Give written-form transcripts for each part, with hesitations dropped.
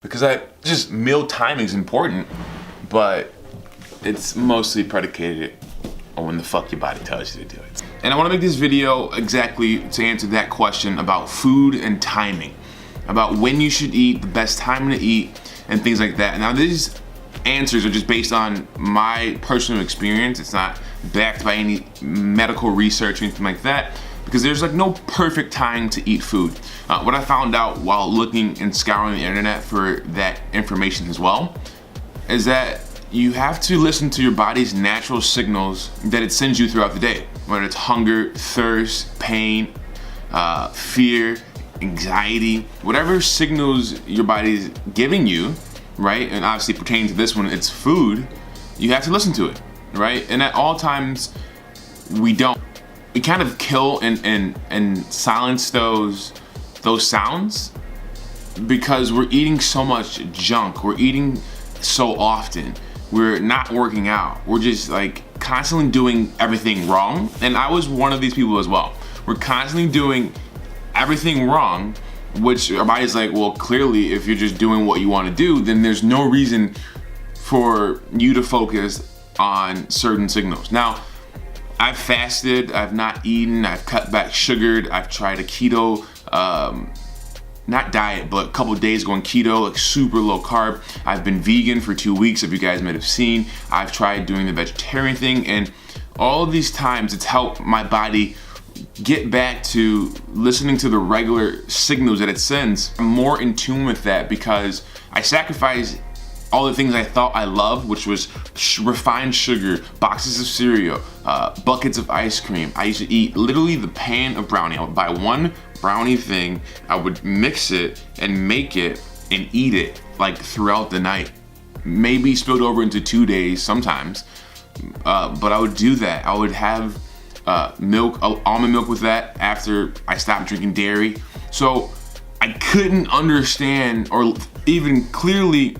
because just meal timing is important, but it's mostly predicated on when the fuck your body tells you to do it. And I want to make this video exactly to answer that question about food and timing, about when you should eat, the best time to eat, and things like that. Now these answers are just based on my personal experience. It's not backed by any medical research or anything like that, because there's like no perfect time to eat food. What I found out while looking and scouring the internet for that information as well is that you have to listen to your body's natural signals that it sends you throughout the day, whether it's hunger, thirst, pain, fear, anxiety, whatever signals your body's giving you, right? And obviously pertaining to this one, it's food. You have to listen to it, right? And at all times, we don't. We kind of kill and silence those sounds because we're eating so much junk. We're eating so often. We're not working out. We're just like constantly doing everything wrong. And I was one of these people as well. We're constantly doing everything wrong, which our body's like, well, clearly if you're just doing what you want to do, then there's no reason for you to focus on certain signals. Now, I've fasted, I've not eaten, I've cut back sugar, I've tried a keto, not diet, but a couple of days going keto, like super low carb. I've been vegan for 2 weeks, if you guys might have seen. I've tried doing the vegetarian thing, and all of these times it's helped my body get back to listening to the regular signals that it sends. I'm more in tune with that because I sacrificed all the things I thought I loved, which was refined sugar, boxes of cereal, buckets of ice cream. I used to eat literally the pan of brownie. I would buy one brownie thing, I would mix it and make it and eat it like throughout the night. Maybe spilled over into 2 days sometimes, but I would do that. I would have milk, almond milk with that after I stopped drinking dairy. So I couldn't understand or even clearly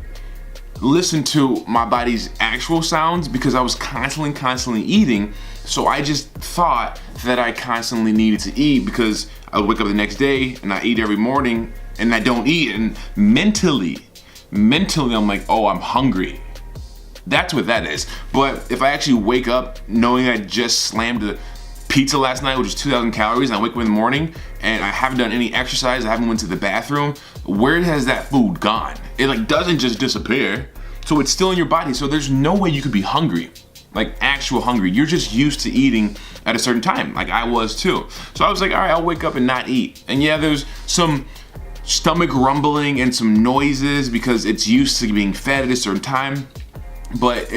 listen to my body's actual sounds because I was constantly eating. So I just thought that I constantly needed to eat because I would wake up the next day and I eat every morning and I don't eat. And mentally I'm like, oh, I'm hungry. That's what that is. But if I actually wake up knowing I just slammed a pizza last night, which is 2,000 calories, and I wake up in the morning and I haven't done any exercise, I haven't went to the bathroom, where has that food gone? It like doesn't just disappear. So it's still in your body. So there's no way you could be hungry, like actual hungry. You're just used to eating at a certain time, like I was too. So I was like, all right, I'll wake up and not eat. And yeah, there's some stomach rumbling and some noises because it's used to being fed at a certain time. But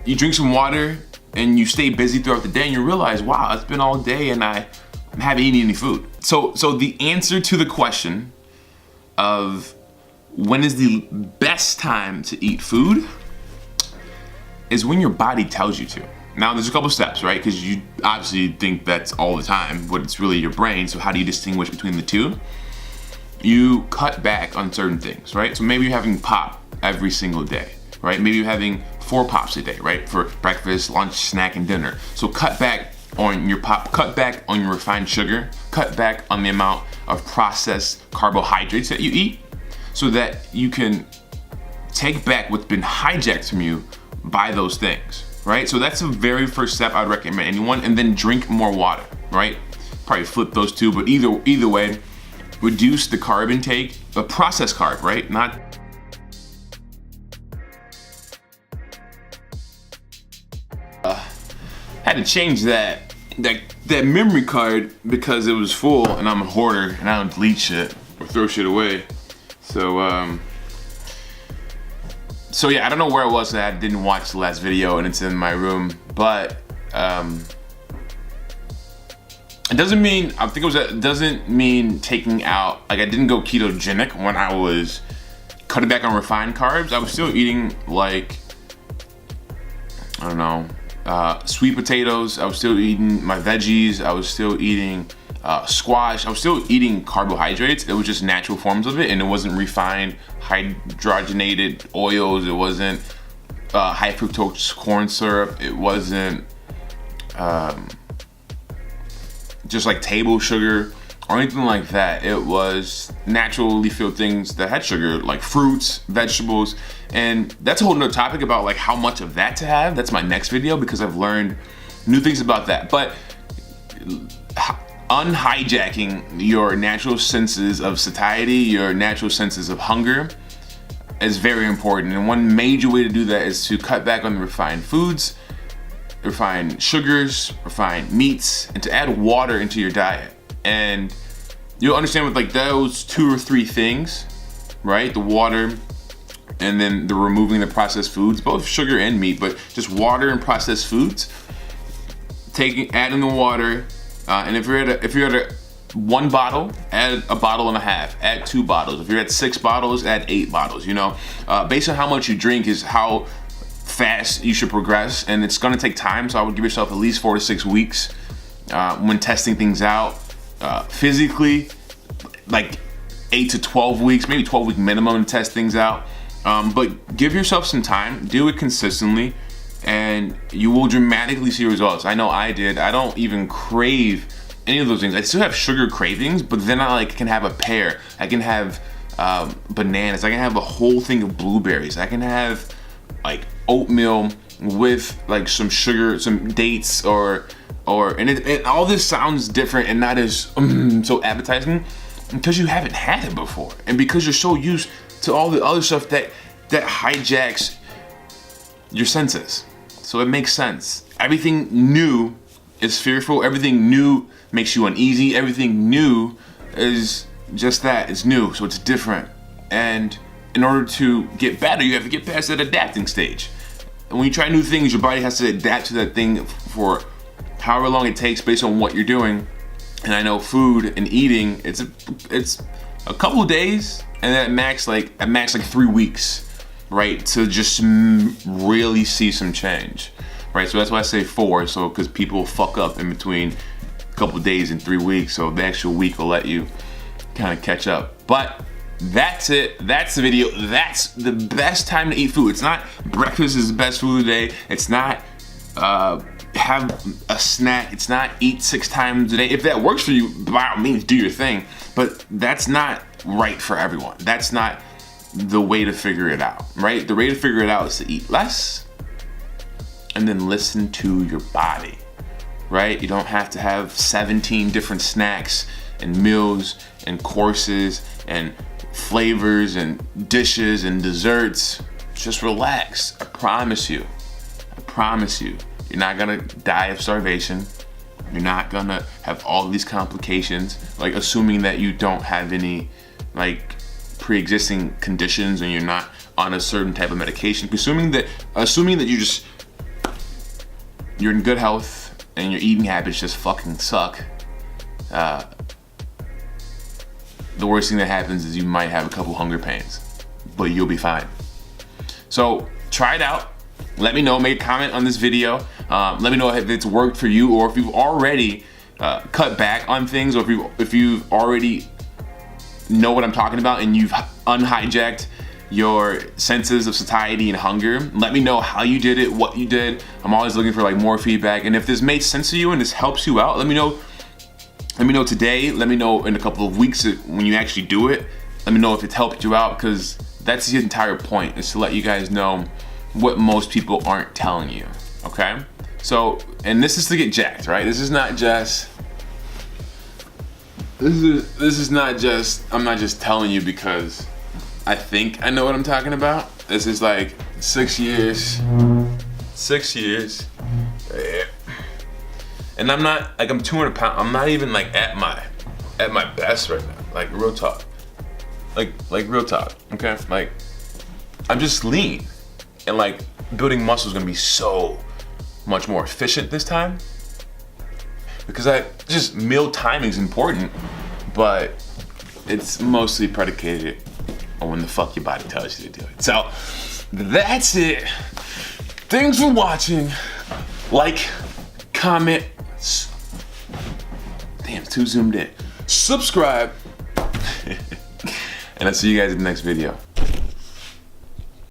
you drink some water and you stay busy throughout the day and you realize, wow, it's been all day and I haven't eaten any food. So the answer to the question of when is the best time to eat food is when your body tells you to. Now there's a couple steps, right? Because you obviously think that's all the time, but it's really your brain. So how do you distinguish between the two? You cut back on certain things, right? So maybe you're having pop every single day, right? Maybe you're having 4 pops a day, right? For breakfast, lunch, snack, and dinner. So cut back on your pop, cut back on your refined sugar, cut back on the amount of processed carbohydrates that you eat so that you can take back what's been hijacked from you by those things, right? So that's the very first step I'd recommend anyone, and then drink more water, right? Probably flip those two, but either way, reduce the carb intake, the processed carb, right? Not had to change that memory card because it was full and I'm a hoarder and I don't delete shit or throw shit away. So yeah, I don't know where it was that I didn't watch the last video and it's in my room, but it doesn't mean, it doesn't mean taking out, like I didn't go ketogenic when I was cutting back on refined carbs. I was still eating like, I don't know, sweet potatoes. I was still eating my veggies. I was still eating squash. I was still eating carbohydrates. It was just natural forms of it, and it wasn't refined, hydrogenated oils. It wasn't high fructose corn syrup. It wasn't just like table sugar or anything like that. It was naturally filled things that had sugar, like fruits, vegetables, and that's a whole nother topic about like how much of that to have. That's my next video because I've learned new things about that. But unhijacking your natural senses of satiety, your natural senses of hunger is very important. And one major way to do that is to cut back on the refined foods, refined sugars, refined meats, and to add water into your diet. And you'll understand with like those 2 or 3 things, right? The water, and then the removing the processed foods, both sugar and meat, but just water and processed foods. Adding the water, and if you're at a 1 bottle, add a bottle and a half. Add 2 bottles. If you're at 6 bottles, add 8 bottles. You know, based on how much you drink is how fast you should progress, and it's gonna take time. So I would give yourself at least 4 to 6 weeks when testing things out. Physically, like 8 to 12 weeks, maybe 12-week minimum to test things out. But give yourself some time, do it consistently, and you will dramatically see results. I know I did. I don't even crave any of those things. I still have sugar cravings, but then I like can have a pear. I can have bananas. I can have a whole thing of blueberries. I can have like oatmeal with like some sugar, some dates, and all this sounds different and not as so appetizing because you haven't had it before, and because you're so used to all the other stuff that hijacks your senses. So it makes sense. Everything new is fearful. Everything new makes you uneasy. Everything new is just that. It's new, so it's different. And in order to get better, you have to get past that adapting stage. And when you try new things, your body has to adapt to that thing for however long it takes based on what you're doing. And I know food and eating, it's a couple of days, and at max like 3 weeks, right, to just really see some change, right? So that's why I say 4, so because people fuck up in between a couple of days and 3 weeks, so the actual week will let you kind of catch up. But that's it. That's the video. That's the best time to eat food. It's not breakfast is the best food of the day. It's not have a snack. It's not eat 6 times a day. If that works for you, by all means, do your thing. But that's not right for everyone. That's not the way to figure it out, right? The way to figure it out is to eat less and then listen to your body, right? You don't have to have 17 different snacks and meals and courses and flavors and dishes and desserts. Just relax. I promise you. You're not gonna die of starvation. You're not gonna have all these complications, like assuming that you don't have any like pre-existing conditions and you're not on a certain type of medication. Assuming that you're in good health and your eating habits just fucking suck. The worst thing that happens is you might have a couple hunger pains, but you'll be fine. So try it out. Let me know, make a comment on this video. Let me know if it's worked for you, or if you've already cut back on things, or if you've already know what I'm talking about and you've unhijacked your senses of satiety and hunger. Let me know how you did it, what you did. I'm always looking for like more feedback, and if this made sense to you and this helps you out, let me know. Let me know today. Let me know in a couple of weeks when you actually do it. Let me know if it's helped you out, because that's the entire point, is to let you guys know what most people aren't telling you, okay? So, and this is to get jacked, right? This is not just, I'm not just telling you because I think I know what I'm talking about. This is like 6 years. Yeah. And I'm not, like, I'm 200 pounds. I'm not even like at my best right now. Like real talk. Like real talk, okay? Like, I'm just lean. And like building muscle is gonna be so much more efficient this time. Because just meal timing is important, but it's mostly predicated on when the fuck your body tells you to do it. So that's it. Thanks for watching. Like, comment. Damn, it's too zoomed in. Subscribe. And I'll see you guys in the next video.